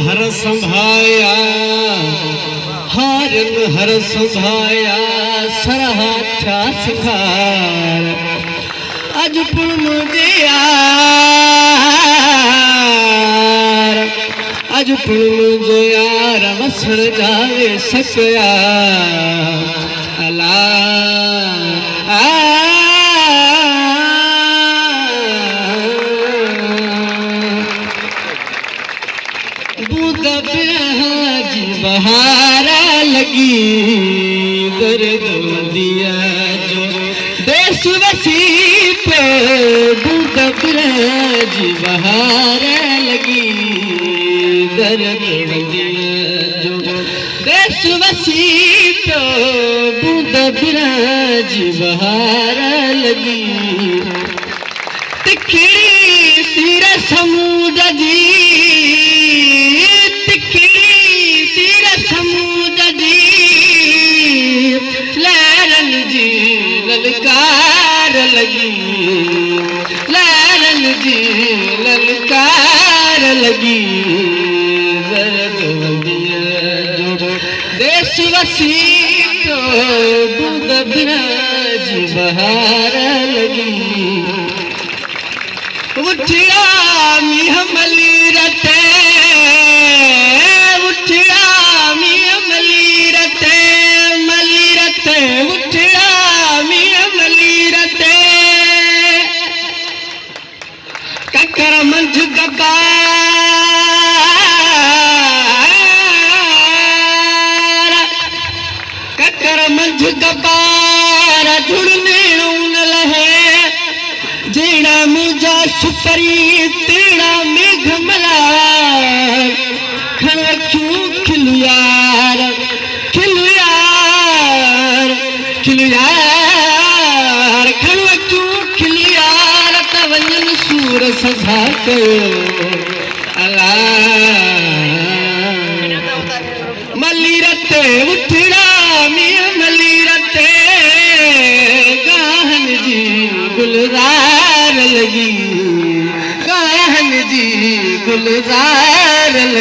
हर संभाया हर संभाया सरहाथा सिखार अज पुण मुझे यार अज पुण मुझे यार वसण जावे सकया अला बहारा लगी दर्द दिया जो देश वसी पे दूध ब्रज बहारा लगी दर्द दिया जो देश वसी पे दूध ब्रज बहारा लगी तिखड़ी सिर समुद्र जी ललकार लगी लालन जी ललकार लगी दर्द दिया जो देश वसी तो दूध ब्रज बहार लगी उठिया मिह मली रते उठिया मिह मली रते उठिया ककर मंझ गबार ककर मंझ गबार जुड़ने न लहे जेड़ा मुझा सुपरी तेरा मेघ मलार खन क्यों खिलु यार खिलु यार खिलु यार खन क्यों खिलु यार तवजन सूर सजा अला मली रते उठड़ा मिया मली रते गाहन जी गुलजार लगी गाहन जी गुलजार लगी।